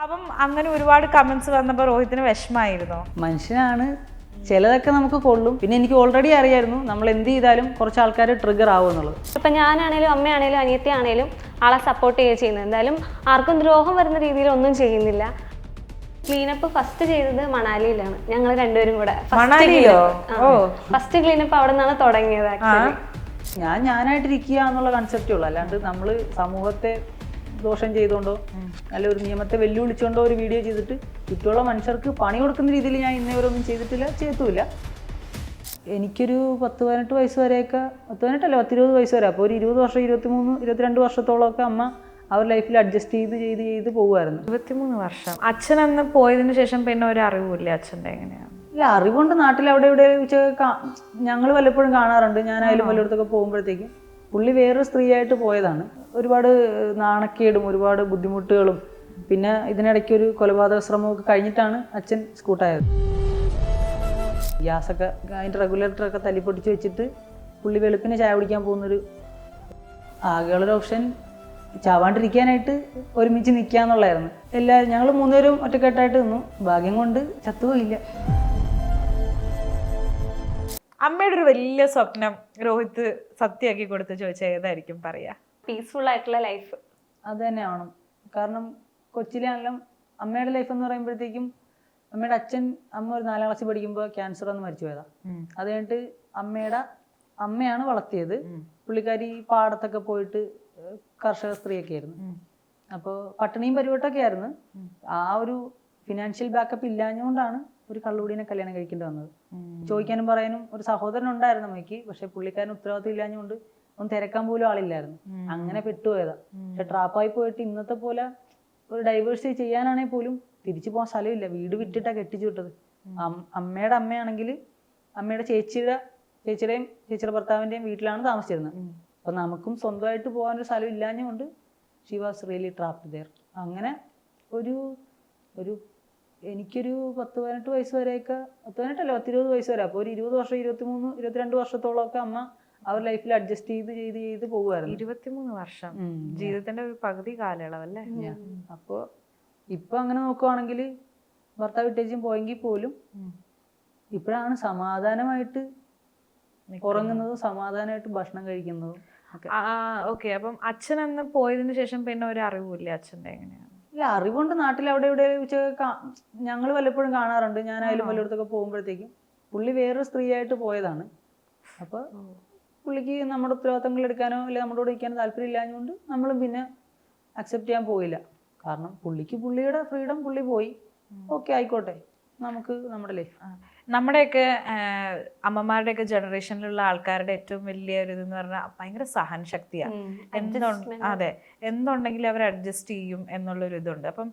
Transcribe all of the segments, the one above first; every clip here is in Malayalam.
അപ്പം അങ്ങനെ ഒരുപാട് കമന്റ്സ് വന്നപ്പോൾ റോഹിത്തിന് വിഷമായിരുന്നോ? മനുഷ്യനാണ്, ചിലതൊക്കെ നമുക്ക് കൊള്ളും. പിന്നെ എനിക്ക് ഓൾറെഡി അറിയായിരുന്നു നമ്മൾ എന്ത് ചെയ്താലും കുറച്ച് ആൾക്കാർ ട്രിഗർ ആവും എന്നുള്ളത്. ഇപ്പം ഞാനാണേലും അമ്മയാണേലും അനിയത്തി ആണേലും ആളെ സപ്പോർട്ട് ചെയ്യുന്നത്. എന്തായാലും ആർക്കും ദ്രോഹം വരുന്ന രീതിയിൽ ഒന്നും ചെയ്യുന്നില്ല. ക്ലീനപ്പ് ഫസ്റ്റ് ചെയ്തത് മണാലിയിലാണ്, ഞങ്ങൾ രണ്ടുപേരും കൂടെ. ഫസ്റ്റ് ക്ലീനപ്പ് അവിടെ നിന്നാണ് തുടങ്ങിയത്. ആക്ച്വലി ഞാനായിട്ടിരിക്കുക എന്നുള്ള കൺസെപ്റ്റേ ഉള്ളൂ. അല്ലാണ്ട് നമ്മൾ സമൂഹത്തെ ദോഷം ചെയ്തുകൊണ്ടോ അല്ല ഒരു നിയമത്തെ വെല്ലുവിളിച്ചുകൊണ്ടോ ഒരു വീഡിയോ ചെയ്തിട്ട് ചുറ്റുമുള്ള മനുഷ്യർക്ക് പണി കൊടുക്കുന്ന രീതിയിൽ ഞാൻ ഇന്നേവരൊന്നും ചെയ്തിട്ടില്ല, ചെയ്തുമില്ല. എനിക്കൊരു 10-18 വയസ്സ് വരെയൊക്കെ, 18 20 വയസ്സ് വരെ, അപ്പോൾ ഒരു 20 വർഷം 23-22 വർഷത്തോളമൊക്കെ അമ്മ അവർ ലൈഫിൽ അഡ്ജസ്റ്റ് ചെയ്ത് പോകുമായിരുന്നു. 23 വർഷം. അച്ഛൻ അന്ന് പോയതിനു ശേഷം പിന്നെ ഒരു അറിവില്ല അച്ഛൻ്റെ എങ്ങനെയാണ്? ഇല്ല, അറിവുണ്ട്. നാട്ടിൽ അവിടെ ഇവിടെ വെച്ച് ഞങ്ങൾ വല്ലപ്പോഴും കാണാറുണ്ട്. ഞാനായാലും വല്ലയിടത്തൊക്കെ പോകുമ്പോഴത്തേക്കും പുള്ളി വേറൊരു സ്ത്രീയായിട്ട് പോയതാണ്. ഒരുപാട് നാണക്കേടും ഒരുപാട് ബുദ്ധിമുട്ടുകളും പിന്നെ ഇതിനിടയ്ക്ക് ഒരു കൊലപാതക ശ്രമമൊക്കെ കഴിഞ്ഞിട്ടാണ് അച്ഛൻ സ്കൂട്ടായത്. ഗ്യാസൊക്കെ അതിൻ്റെ റെഗുലേറ്ററൊക്കെ തല്ലിപ്പൊട്ടിച്ച് വെച്ചിട്ട് പുള്ളി വെളുപ്പിന് ചായ കുടിക്കാൻ പോകുന്നൊരു ആകെയുള്ളൊരു ഓപ്ഷൻ ചാവാണ്ടിരിക്കാനായിട്ട് ഒരുമിച്ച് നിൽക്കുക എന്നുള്ളതായിരുന്നു. ഞങ്ങൾ 3 പേരും ഒറ്റക്കെട്ടായിട്ട് നിന്നു. ഭാഗ്യം കൊണ്ട് ചത്തുപോയില്ല. അമ്മയുടെ ഒരു വലിയ സ്വപ്നം രോഹിത് സത്യമാക്കി കൊടുത്ത് ചോദിച്ചാൽ ഏതായിരിക്കും പറയാ? പീസ്ഫുൾ ആയിട്ടുള്ള ലൈഫ്. അത് തന്നെ ആവണം. കാരണം കൊച്ചിലാണെങ്കിലും അമ്മയുടെ ലൈഫ് എന്ന് പറയുമ്പോഴത്തേക്കും അമ്മയുടെ അമ്മ ഒരു 4ാം ക്ലാസ്സിൽ പഠിക്കുമ്പോൾ ക്യാൻസർ വന്ന് മരിച്ചു പോയതാണ്. അത് കഴിഞ്ഞിട്ട് അമ്മയാണ് വളർത്തിയത്. പുള്ളിക്കാരി പാടത്തൊക്കെ പോയിട്ട് കർഷക സ്ത്രീയൊക്കെ ആയിരുന്നു. അപ്പോൾ പട്ടിണിയും പരിവട്ടമൊക്കെ ആയിരുന്നു. ആ ഒരു ഫിനാൻഷ്യൽ ബാക്കപ്പ് ഇല്ലാഞ്ഞുകൊണ്ടാണ് ഒരു കള്ളുകൂടിനെ കല്യാണം കഴിക്കേണ്ടി വന്നത്. ചോദിക്കാനും പറയാനും ഒരു സഹോദരൻ ഉണ്ടായിരുന്നു അമ്മയ്ക്ക്. പക്ഷെ പുള്ളിക്കാരന് ഉത്തരവാദിത്വം ഇല്ലാഞ്ഞുകൊണ്ട് ഒന്ന് തിരക്കാൻ പോലും ആളില്ലായിരുന്നു. അങ്ങനെ പെട്ടുപോയതാ. പക്ഷെ ട്രാപ്പായി പോയിട്ട് ഇന്നത്തെ പോലെ ഒരു ഡൈവേഴ്സ് ചെയ്യാനാണെങ്കിൽ പോലും തിരിച്ചു പോകാൻ സ്ഥലമില്ല. വീട് വിട്ടിട്ടാണ് കെട്ടിച്ചു വിട്ടത്. അമ്മയുടെ അമ്മയാണെങ്കിൽ അമ്മയുടെ ചേച്ചിയുടെയും ചേച്ചിയുടെ ഭർത്താവിൻ്റെയും വീട്ടിലാണ് താമസിച്ചിരുന്നത്. അപ്പം നമുക്കും സ്വന്തമായിട്ട് പോകാനൊരു സ്ഥലം ഇല്ലാഞ്ഞുകൊണ്ട് she was really trapped there. അങ്ങനെ എനിക്കൊരു 10-18 വയസ്സ് വരെയൊക്കെ, 18 20 വയസ്സ് വരെ, അപ്പോൾ ഒരു 20 വർഷം 23-22 വർഷത്തോളമൊക്കെ അമ്മ അവർ ലൈഫിൽ അഡ്ജസ്റ്റ് ചെയ്ത് പോകുമായിരുന്നു. 23 വർഷം ജീവിതത്തിന്റെ ഒരു പകുതി കാലയളവല്ലേ? അപ്പോൾ ഇപ്പൊ അങ്ങനെ നോക്കുവാണെങ്കിൽ ഭർത്താവ് വിട്ടേച്ചും പോയെങ്കിൽ പോലും ഇപ്പോഴാണ് സമാധാനമായിട്ട് ഉറങ്ങുന്നതും സമാധാനമായിട്ട് ഭക്ഷണം കഴിക്കുന്നതും. ഓക്കെ. അപ്പം അച്ഛൻ അന്ന് പോയതിനു ശേഷം പിന്നെ ഒരു അറിവില്ല അച്ഛൻ്റെ എങ്ങനെയാണ്? ഇല്ല, അറിവുണ്ട്. നാട്ടിൽ അവിടെ ഇവിടെ വെച്ച് ഞങ്ങൾ വല്ലപ്പോഴും കാണാറുണ്ട്. ഞാനായാലും വല്ലയിടത്തൊക്കെ പോകുമ്പോഴത്തേക്കും പുള്ളി വേറൊരു സ്ത്രീയായിട്ട് പോയതാണ്. അപ്പോൾ പുള്ളിക്ക് നമ്മുടെ ഉത്തരവാദിത്തങ്ങൾ എടുക്കാനോ അല്ലെങ്കിൽ നമ്മുടെ കൂടെ ഇരിക്കാനോ താല്പര്യം ഇല്ലാഞ്ഞുകൊണ്ട് നമ്മളും പിന്നെ അക്സെപ്റ്റ് ചെയ്യാൻ പോയില്ല. കാരണം പുള്ളിക്ക് പുള്ളിയുടെ ഫ്രീഡം, പുള്ളി പോയി. ഓക്കെ, ആയിക്കോട്ടെ, നമുക്ക് നമ്മുടെ ലൈഫ്. നമ്മുടെയൊക്കെ അമ്മമാരുടെയൊക്കെ ജനറേഷനിലുള്ള ആൾക്കാരുടെ ഏറ്റവും വലിയ ഒരു ഇതെന്ന് പറഞ്ഞാൽ ഭയങ്കര സഹന ശക്തിയാണ്. അതെ, എന്തുണ്ടെങ്കിലും അവർ അഡ്ജസ്റ്റ് ചെയ്യും എന്നുള്ളൊരു ഇതുണ്ട്. അപ്പം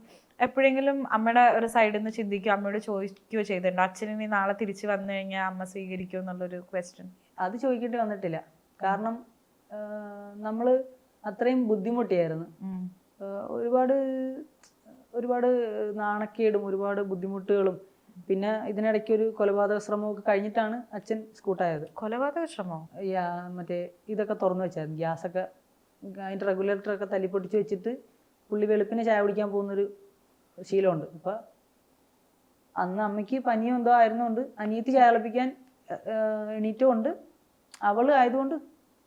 എപ്പോഴെങ്കിലും അമ്മയുടെ ഒരു സൈഡിൽ നിന്ന് ചിന്തിക്കുകയോ അമ്മയോട് ചോദിക്കുകയോ ചെയ്തിട്ടുണ്ടോ അച്ഛനിനി നാളെ തിരിച്ച് വന്നു കഴിഞ്ഞാൽ അമ്മ സ്വീകരിക്കുമോ എന്നുള്ളൊരു ക്വസ്റ്റ്യൻ? അത് ചോദിക്കേണ്ടി വന്നിട്ടില്ല. കാരണം നമ്മൾ അത്രയും ബുദ്ധിമുട്ടിയായിരുന്നു. ഒരുപാട് നാണക്കേടും ഒരുപാട് ബുദ്ധിമുട്ടുകളും പിന്നെ ഇതിനിടയ്ക്ക് ഒരു കൊലപാതക ശ്രമമൊക്കെ കഴിഞ്ഞിട്ടാണ് അച്ഛൻ സ്കൂട്ടായത്. കൊലപാതക ശ്രമം? മറ്റേ ഇതൊക്കെ തുറന്നു വെച്ചായിരുന്നു. ഗ്യാസൊക്കെ അതിൻ്റെ റെഗുലേറ്ററൊക്കെ തല്ലിപ്പൊട്ടിച്ച് വെച്ചിട്ട് പുള്ളി വെളുപ്പിന് ചായ കുടിക്കാൻ പോകുന്നൊരു ശീലമുണ്ട്. അപ്പം അന്ന് അമ്മയ്ക്ക് പനിയോ എന്തോ ആയിരുന്നുകൊണ്ട് അനിയത്തി ചായ തിളപ്പിക്കാൻ എണീറ്റുകൊണ്ട് അവൾ ആയതുകൊണ്ട്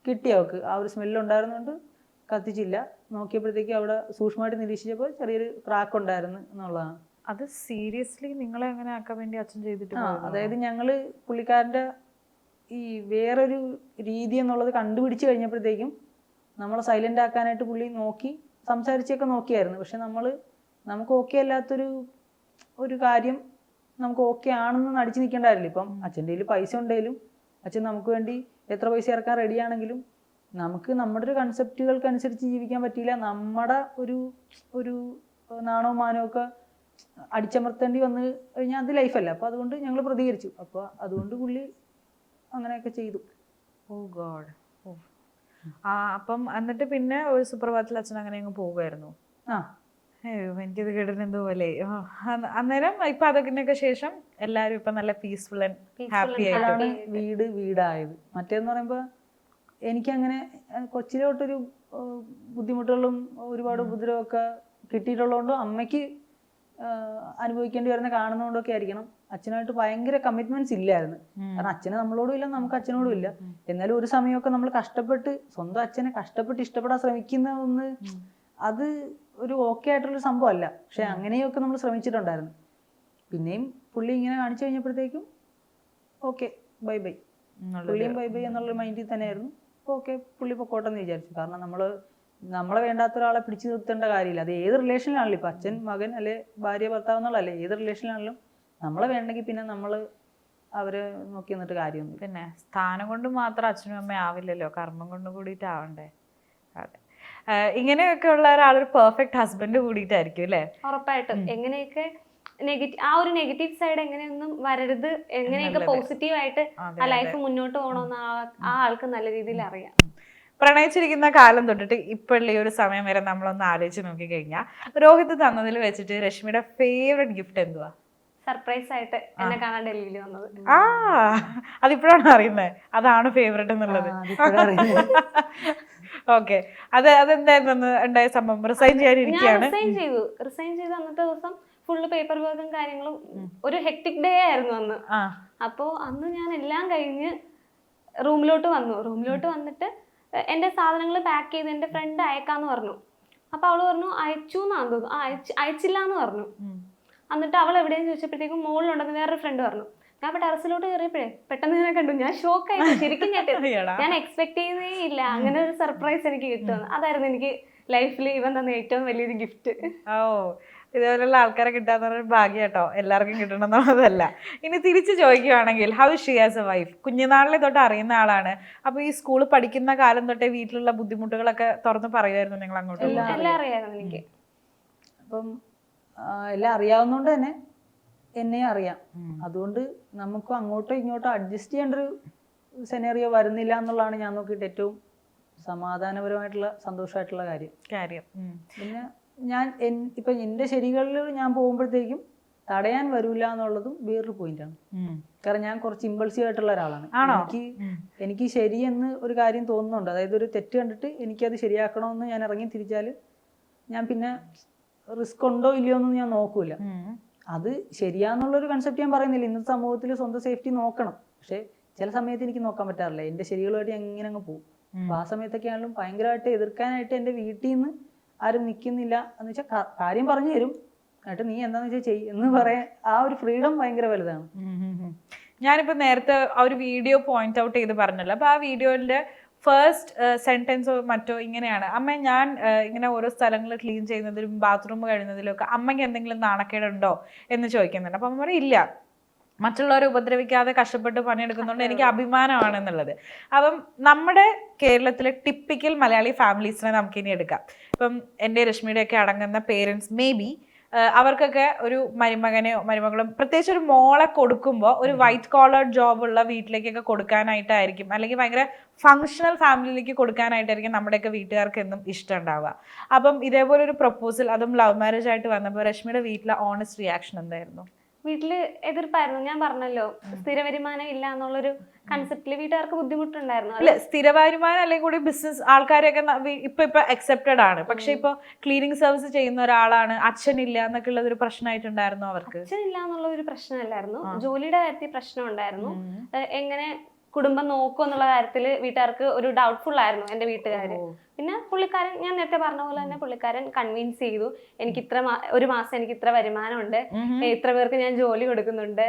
കിട്ടി. അവൾക്ക് ആ ഒരു സ്മെല്ലുണ്ടായിരുന്നുകൊണ്ട് കത്തിച്ചില്ല. നോക്കിയപ്പോഴത്തേക്ക് അവിടെ സൂക്ഷ്മമായിട്ട് നിരീക്ഷിച്ചപ്പോൾ ചെറിയൊരു ക്രാക്ക് ഉണ്ടായിരുന്നു എന്നുള്ളതാണ്. അത് സീരിയസ്ലി നിങ്ങളെ അങ്ങനെ ആക്കാൻ വേണ്ടി അച്ഛൻ ചെയ്തിട്ട്? അതായത് ഞങ്ങള് പുള്ളിക്കാരൻ്റെ ഈ വേറൊരു രീതി എന്നുള്ളത് കണ്ടുപിടിച്ച് കഴിഞ്ഞപ്പോഴത്തേക്കും നമ്മളെ സൈലന്റ് ആക്കാനായിട്ട് പുള്ളി സംസാരിച്ചൊക്കെ നോക്കിയായിരുന്നു. പക്ഷെ നമുക്ക് ഓക്കെ അല്ലാത്തൊരു കാര്യം നമുക്ക് ഓക്കെ ആണെന്ന് നടിച്ചു നിൽക്കേണ്ടായില്ല. ഇപ്പം അച്ഛൻ്റെ കയ്യിൽ പൈസ ഉണ്ടെങ്കിലും അച്ഛൻ നമുക്ക് വേണ്ടി എത്ര പൈസ ഇറക്കാൻ റെഡിയാണെങ്കിലും നമുക്ക് നമ്മുടെ ഒരു കൺസെപ്റ്റുകൾക്കനുസരിച്ച് ജീവിക്കാൻ പറ്റിയില്ല. നമ്മുടെ ഒരു നാണവും മാനവും ഒക്കെ അടിച്ചമർത്തേണ്ടി വന്നു കഴിഞ്ഞാൽ അത് ലൈഫല്ല. അപ്പോൾ അതുകൊണ്ട് ഞങ്ങൾ പ്രതികരിച്ചു. അപ്പോൾ അതുകൊണ്ട് പുള്ളി അങ്ങനെയൊക്കെ ചെയ്തു. ഓ ഗോഡ്. അപ്പം എന്നിട്ട് പിന്നെ ഒരു സുപ്രഭാതത്തിൽ അച്ഛൻ അങ്ങനെ അങ്ങ് പോകുമായിരുന്നു? എനിക്കിത് കേട്ടിട്ട് എന്തോ പോലെ. അന്നേരം ഇപ്പൊ അതൊക്കെ ശേഷം എല്ലാരും ഇപ്പൊ നല്ല പീസ്ഫുൾ ആൻഡ് ഹാപ്പി ആയിട്ടാണ് വീടായത്. മറ്റേന്ന് പറയുമ്പോ എനിക്കങ്ങനെ കൊച്ചിലോട്ടൊരു ബുദ്ധിമുട്ടുകളും ഒരുപാട് ഉപദ്രവമൊക്കെ കിട്ടിയിട്ടുള്ളതുകൊണ്ട് അമ്മയ്ക്ക് അനുഭവിക്കേണ്ടി വരുന്ന കാണുന്നതുകൊണ്ടൊക്കെ ആയിരിക്കണം അച്ഛനായിട്ട് ഭയങ്കര കമ്മിറ്റ്മെന്റ്സ് ഇല്ലായിരുന്നു. കാരണം അച്ഛന് നമ്മളോടും ഇല്ല, നമുക്ക് അച്ഛനോടും ഇല്ല. എന്നാലും ഒരു സമയമൊക്കെ നമ്മൾ കഷ്ടപ്പെട്ട് സ്വന്തം അച്ഛനെ കഷ്ടപ്പെട്ട് ഇഷ്ടപ്പെടാൻ ശ്രമിക്കുന്ന ഒന്ന് അത് ഒരു ഓക്കെ ആയിട്ടുള്ളൊരു സംഭവം അല്ല. പക്ഷെ അങ്ങനെയൊക്കെ നമ്മൾ ശ്രമിച്ചിട്ടുണ്ടായിരുന്നു. പിന്നെയും പുള്ളി ഇങ്ങനെ കാണിച്ചു കഴിഞ്ഞപ്പോഴത്തേക്കും ഓക്കെ ബൈ ബൈ, പുള്ളിയും ബൈ ബൈ എന്നുള്ള മൈൻഡിൽ തന്നെയായിരുന്നു. ഓക്കെ പുള്ളി പൊക്കോട്ടെന്ന് വിചാരിച്ചു. കാരണം നമ്മളെ വേണ്ടാത്ത ഒരാളെ പിടിച്ചു നിർത്തേണ്ട കാര്യമില്ല. അത് ഏത് റിലേഷനിലാണല്ലോ, ഇപ്പൊ അച്ഛൻ മകൻ അല്ലെ ഭാര്യ ഭർത്താവ് എന്നുള്ളതല്ലേ, ഏത് റിലേഷനിലാണെങ്കിലും നമ്മളെ വേണ്ടെങ്കിൽ പിന്നെ നമ്മൾ അവരെ നോക്കി നിന്നിട്ട് കാര്യമൊന്നും. പിന്നെ സ്ഥാനം കൊണ്ട് മാത്രം അച്ഛനും അമ്മയും ആവില്ലല്ലോ, കർമ്മം കൊണ്ട് കൂടിയിട്ടാവണ്ടേ. അതെ, ഇങ്ങനെയൊക്കെ ഉള്ള ഒരാളൊരു പെർഫെക്റ്റ് ഹസ്ബൻഡ് കൂടിയിട്ടായിരിക്കും അല്ലേ? ഉറപ്പായിട്ടും. എങ്ങനെയൊക്കെ ആ ഒരു നെഗറ്റീവ് സൈഡ് എങ്ങനെയൊന്നും വരരുത്, എങ്ങനെയൊക്കെ പോസിറ്റീവായിട്ട് ആ ലൈഫ് മുന്നോട്ട് പോകണമെന്ന് ആ ആൾക്ക് നല്ല രീതിയിൽ അറിയാം. പ്രണയിച്ചിരിക്കുന്ന കാലം തൊട്ടിട്ട് ഇപ്പോഴുള്ള ഈ ഒരു സമയം വരെ നമ്മളൊന്ന് ആലോചിച്ച് നോക്കി കഴിഞ്ഞാൽ രോഹിത് തന്നതിൽ വെച്ചിട്ട് രശ്മിയുടെ ഫേവറേറ്റ് ഗിഫ്റ്റ് എന്തുവാ? സർപ്രൈസ് ആയിട്ട് എന്നെ കാണാൻ ഡൽഹിയിൽ വന്നത്. അതിപ്പോഴാണ് അറിയുന്നത് അതാണ് ഫേവറേറ്റ് എന്നുള്ളത്. ഓക്കെ, അതെന്തായിരുന്നു ഉണ്ടായ സംഭവം? റിസൈൻ ചെയ്യാനിരിക്കുകയാണ്. റിസൈൻ ചെയ്ത് അന്നത്തെ ദിവസം ഫുള്ള് പേപ്പർ വർക്കും കാര്യങ്ങളും ഒരു ഹെക്ടിക് ഡേ ആയിരുന്നു അന്ന്. അപ്പോ അന്ന് ഞാൻ എല്ലാം കഴിഞ്ഞ് റൂമിലോട്ട് വന്നിട്ട് എന്റെ സാധനങ്ങൾ പാക്ക് ചെയ്ത് എന്റെ ഫ്രണ്ട് അയക്കാന്ന് പറഞ്ഞു. അപ്പൊ അവള് പറഞ്ഞു അയച്ചു എന്നാന്ന് തോന്നുന്നു, അയച്ചില്ല എന്ന് പറഞ്ഞു. എന്നിട്ട് അവൾ എവിടെയെന്ന് ചോദിച്ചപ്പോഴത്തേക്കും മുകളിലുണ്ടെന്ന് വേറൊരു ഫ്രണ്ട് പറഞ്ഞു. ഞാൻ ഇപ്പൊ ടെറസിലോട്ട് കയറിയപ്പോഴേ പെട്ടെന്ന് ഇങ്ങനെ കണ്ടു. ഞാൻ ഷോക്കായി, ശരിക്കും ഞാൻ എക്സ്പെക്ട് ചെയ്യുന്നേ ഇല്ല അങ്ങനെ ഒരു സർപ്രൈസ് എനിക്ക് കിട്ടുമെന്ന്. അതായിരുന്നു എനിക്ക് ലൈഫിൽ ഇവൻ തന്ന ഏറ്റവും വലിയൊരു ഗിഫ്റ്റ്. ഓ, ഇതേപോലുള്ള ആൾക്കാരെ കിട്ടാന്ന് പറഞ്ഞ ഭാഗ്യം കേട്ടോ, എല്ലാവർക്കും കിട്ടണം എന്നുള്ളതല്ല. ഇനി തിരിച്ചു ചോദിക്കുകയാണെങ്കിൽ how she as a wife? കുഞ്ഞുനാളിലെ തൊട്ട് അറിയുന്ന ആളാണ്. അപ്പൊ ഈ സ്കൂൾ പഠിക്കുന്ന കാലം തൊട്ടേ വീട്ടിലുള്ള ബുദ്ധിമുട്ടുകളൊക്കെ തുറന്ന് പറയുമായിരുന്നു നിങ്ങൾ അങ്ങോട്ട്? എല്ലാം അറിയായിരുന്നു എനിക്ക്. അപ്പം എല്ലാം അറിയാവുന്നതുകൊണ്ട് തന്നെ എന്നെ അറിയാം. അതുകൊണ്ട് നമുക്കും അങ്ങോട്ടോ ഇങ്ങോട്ടോ അഡ്ജസ്റ്റ് ചെയ്യേണ്ട ഒരു സെനറിയോ വരുന്നില്ല എന്നുള്ളതാണ് ഞാൻ നോക്കിയിട്ട് ഏറ്റവും സമാധാനപരമായിട്ടുള്ള സന്തോഷമായിട്ടുള്ള കാര്യം. പിന്നെ ഇപ്പൊ എന്റെ ശരികളിൽ ഞാൻ പോകുമ്പോഴത്തേക്കും തടയാൻ വരൂല എന്നുള്ളതും വേറൊരു പോയിന്റാണ്. കാരണം ഞാൻ കുറച്ച് ഇമ്പൾസീവ് ആയിട്ടുള്ള ഒരാളാണ്. എനിക്ക് ശരിയെന്ന് ഒരു കാര്യം തോന്നുന്നുണ്ട്, അതായത് ഒരു തെറ്റ് കണ്ടിട്ട് എനിക്കത് ശരിയാക്കണമെന്ന് ഞാൻ ഇറങ്ങി തിരിച്ചാല് ഞാൻ പിന്നെ റിസ്ക് ഉണ്ടോ ഇല്ലയോ എന്ന് ഞാൻ നോക്കൂല. അത് ശരിയാന്നുള്ളൊരു കൺസെപ്റ്റ് ഞാൻ പറയുന്നില്ല. ഇന്നത്തെ സമൂഹത്തിൽ സ്വന്തം സേഫ്റ്റി നോക്കണം. പക്ഷെ ചില സമയത്ത് എനിക്ക് നോക്കാൻ പറ്റാറില്ല. എന്റെ ശരികളുമായിട്ട് എങ്ങനെ അങ്ങ് പോകും. അപ്പൊ ആ സമയത്തൊക്കെ ആണെങ്കിലും ഭയങ്കരമായിട്ട് എതിർക്കാനായിട്ട് എന്റെ വീട്ടിൽ നിന്ന് ആരും നിൽക്കുന്നില്ല എന്ന് വെച്ചാൽ കാര്യം പറഞ്ഞു തരും, എന്നിട്ട് നീ എന്താന്ന് വെച്ചാൽ ചെയ്യ് എന്ന് പറയാൻ ആ ഒരു ഫ്രീഡം ഭയങ്കര വലുതാണ്. ഞാനിപ്പോ നേരത്തെ ആ ഒരു വീഡിയോ പോയിന്റ് ഔട്ട് ചെയ്ത് പറഞ്ഞല്ലോ, അപ്പൊ ആ വീഡിയോന്റെ ഫസ്റ്റ് സെന്റൻസോ മറ്റോ ഇങ്ങനെയാണ്: അമ്മ, ഞാൻ ഇങ്ങനെ ഓരോ സ്ഥലങ്ങൾ ക്ലീൻ ചെയ്യുന്നതിലും ബാത്റൂം കഴിയുന്നതിലും ഒക്കെ അമ്മയ്ക്ക് എന്തെങ്കിലും നാണക്കേടുണ്ടോ എന്ന് ചോദിക്കുന്നുണ്ട്. അപ്പൊ അമ്മ പറയും ഇല്ല, മറ്റുള്ളവരെ ഉപദ്രവിക്കാതെ കഷ്ടപ്പെട്ട് പണിയെടുക്കുന്നതുകൊണ്ട് എനിക്ക് അഭിമാനമാണ് എന്നുള്ളത്. അപ്പം നമ്മുടെ കേരളത്തിലെ ടിപ്പിക്കൽ മലയാളി ഫാമിലീസിനെ നമുക്കിനി എടുക്കാം. ഇപ്പം എൻ്റെ രശ്മിയുടെയൊക്കെ അടങ്ങുന്ന പേരൻസ് മേ ബി അവർക്കൊക്കെ ഒരു മരുമകനെയോ മരുമകളും പ്രത്യേകിച്ച് ഒരു മോളെ കൊടുക്കുമ്പോൾ ഒരു വൈറ്റ് കോളർ ജോബ് ഉള്ള വീട്ടിലേക്കൊക്കെ കൊടുക്കാനായിട്ടായിരിക്കും, അല്ലെങ്കിൽ ഭയങ്കര ഫങ്ഷണൽ ഫാമിലിയിലേക്ക് കൊടുക്കാനായിട്ടായിരിക്കും നമ്മുടെയൊക്കെ വീട്ടുകാർക്ക് എന്നും ഇഷ്ടം ഉണ്ടാവുക. അപ്പം ഇതേപോലെ ഒരു പ്രപ്പോസൽ, അതും ലവ് മാരേജ് ആയിട്ട് വന്നപ്പോൾ രശ്മിയുടെ വീട്ടിലെ ഓണസ്റ്റ് റിയാക്ഷൻ എന്തായിരുന്നു? വീട്ടില് എതിർപ്പായിരുന്നു. ഞാൻ പറഞ്ഞല്ലോ, സ്ഥിര വരുമാനം ഇല്ല എന്നുള്ളൊരു കൺസെപ്റ്റില് വീട്ടുകാർക്ക് ബുദ്ധിമുട്ടുണ്ടായിരുന്നു. അല്ലെ, സ്ഥിര വരുമാനം അല്ലെങ്കിൽ കൂടി ബിസിനസ് ആൾക്കാരെയൊക്കെ ഇപ്പൊ അക്സെപ്റ്റഡ് ആണ്. പക്ഷെ ഇപ്പൊ ക്ലീനിങ് സർവീസ് ചെയ്യുന്ന ഒരാളാണ്, അച്ഛനില്ല എന്നൊക്കെ ഉള്ളത് ഒരു പ്രശ്നമായിട്ടുണ്ടായിരുന്നു അവർക്ക്? അച്ഛനില്ല എന്നുള്ള ഒരു പ്രശ്നമല്ലായിരുന്നു, ജോലിയുടെ കാര്യത്തിൽ പ്രശ്നം ഉണ്ടായിരുന്നു. എങ്ങനെ കുടുംബം നോക്കും എന്നുള്ള കാര്യത്തിൽ വീട്ടുകാർക്ക് ഒരു ഡൗട്ട്ഫുൾ ആയിരുന്നു എൻ്റെ വീട്ടുകാര്. പിന്നെ പുള്ളിക്കാരൻ, ഞാൻ നേരത്തെ പറഞ്ഞ പോലെ തന്നെ പുള്ളിക്കാരൻ കൺവിൻസ് ചെയ്തു, എനിക്ക് ഒരു മാസം എനിക്ക് ഇത്ര വരുമാനമുണ്ട്, ഇത്ര പേർക്ക് ഞാൻ ജോലി കൊടുക്കുന്നുണ്ട്,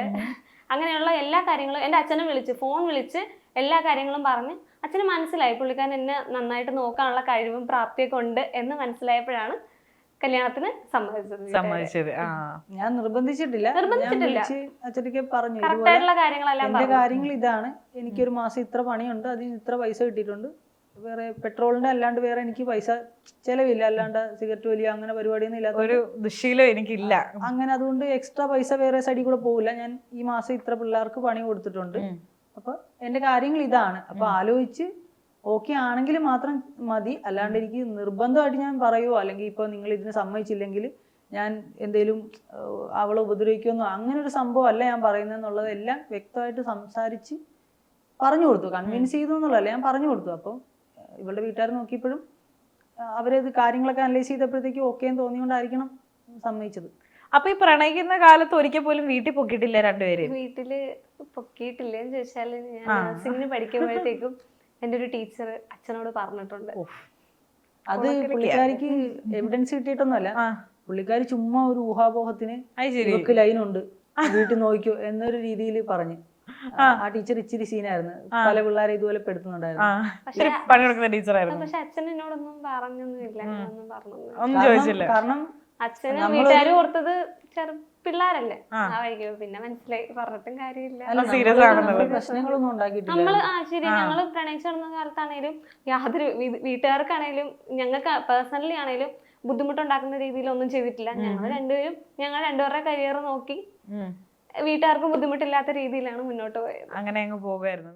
അങ്ങനെയുള്ള എല്ലാ കാര്യങ്ങളും എൻ്റെ അച്ഛനെ ഫോൺ വിളിച്ച് എല്ലാ കാര്യങ്ങളും പറഞ്ഞ് അച്ഛന് മനസ്സിലായി പുള്ളിക്കാരൻ എന്നെ നന്നായിട്ട് നോക്കാനുള്ള കഴിവും പ്രാപ്തിയൊക്കെ ഉണ്ട് എന്ന് മനസ്സിലായപ്പോഴാണ് കല്യാണത്തിന് സമ്മതിച്ചത്. ഞാൻ നിർബന്ധിച്ചിട്ടില്ല. അച്ഛനൊക്കെ പറഞ്ഞു എന്റെ കാര്യങ്ങൾ ഇതാണ്, എനിക്കൊരു മാസം ഇത്ര പണിയുണ്ട്, അതിന് ഇത്ര പൈസ കിട്ടിയിട്ടുണ്ട്, വേറെ പെട്രോളിന്റെ അല്ലാണ്ട് വേറെ എനിക്ക് പൈസ ചെലവില്ല, അല്ലാണ്ട് സിഗരറ്റ് വലിയ അങ്ങനെ പരിപാടിയൊന്നും ഇല്ലാത്ത ഒരു ദുശീലം എനിക്കില്ല. അങ്ങനെ അതുകൊണ്ട് എക്സ്ട്രാ പൈസ വേറെ സൈഡിൽ കൂടെ പോകില്ല. ഞാൻ ഈ മാസം ഇത്ര പിള്ളേർക്ക് പണി കൊടുത്തിട്ടുണ്ട്, അപ്പൊ എന്റെ കാര്യങ്ങൾ ഇതാണ്. അപ്പൊ ആലോചിച്ച് ഓക്കെ ആണെങ്കിൽ മാത്രം മതി, അല്ലാണ്ട് എനിക്ക് നിർബന്ധമായിട്ട് ഞാൻ പറയുമോ അല്ലെങ്കിൽ ഇപ്പൊ നിങ്ങൾ ഇതിന് സമ്മതിച്ചില്ലെങ്കിൽ ഞാൻ എന്തേലും അവളെ ഉപദ്രവിക്കുമെന്നോ അങ്ങനെ ഒരു സംഭവം അല്ല ഞാൻ പറയുന്നത് എന്നുള്ളതെല്ലാം വ്യക്തമായിട്ട് സംസാരിച്ച് പറഞ്ഞു കൊടുത്തു. കൺവിൻസ് ചെയ്തു എന്നുള്ളതല്ല, ഞാൻ പറഞ്ഞു കൊടുത്തു. അപ്പം ഇവളുടെ വീട്ടുകാർ നോക്കിയപ്പോഴും അവരത് കാര്യങ്ങളൊക്കെ അനലൈസ് ചെയ്തപ്പോഴത്തേക്കും ഓക്കെ എന്ന് തോന്നിയോണ്ടായിരിക്കണം സമ്മതിച്ചത്. അപ്പൊ ഈ പ്രണയിക്കുന്ന കാലത്ത് ഒരിക്കൽ പോലും വീട്ടിൽ പൊക്കിയിട്ടില്ല രണ്ടുപേരും? വീട്ടില് പൊക്കിയിട്ടില്ലെന്ന് ചോദിച്ചാല് ഞാൻ നഴ്സിംഗിന് പഠിക്കുമ്പോഴത്തേക്കും എൻ്റെ ഒരു ടീച്ചർ അച്ഛനോട് പറഞ്ഞിട്ടുണ്ട്. അത് പുള്ളിക്കാരിക്ക് എവിഡൻസ് കിട്ടിയിട്ടൊന്നുമല്ല, പുള്ളിക്കാരി ചുമ്മാ ഒരു ഊഹാപോഹത്തിന് ഇവക്ക് ലൈനുണ്ട് വീട്ടിൽ നോക്കിയോ എന്നൊരു രീതിയിൽ പറഞ്ഞു. ആ ടീച്ചർ ഇച്ചിരി സീനായിരുന്നു, പല പിള്ളേരെ ഇതുപോലെ പെടുത്തുന്നുണ്ടായിരുന്നു. പക്ഷെ അച്ഛൻ എന്നോടൊന്നും പറഞ്ഞൊന്നുമില്ല, ഒന്നും ചോദിച്ചില്ല. കാരണം അച്ഛന് വീട്ടുകാര് ഓർത്തത് പിള്ളേരല്ലേ ആ വഴിക്ക്, പിന്നെ മനസ്സിലായി പറഞ്ഞിട്ടും കാര്യമില്ല. പ്രശ്നങ്ങളൊന്നും ഉണ്ടാക്കിയിട്ടില്ല. നമ്മള് ശരി, ഞങ്ങള് പ്രണയിച്ചു നടന്ന കാലത്താണേലും യാതൊരു വീട്ടുകാർക്കാണേലും ഞങ്ങൾക്ക് പേഴ്സണലി ആണേലും ബുദ്ധിമുട്ടുണ്ടാക്കുന്ന രീതിയിൽ ഒന്നും ചെയ്തിട്ടില്ല. ഞങ്ങൾ രണ്ടുപേരുടെ കരിയർ നോക്കി വീട്ടുകാർക്ക് ബുദ്ധിമുട്ടില്ലാത്ത രീതിയിലാണ് മുന്നോട്ട് പോയത്. അങ്ങനെ അങ്ങ് പോകുമായിരുന്നു.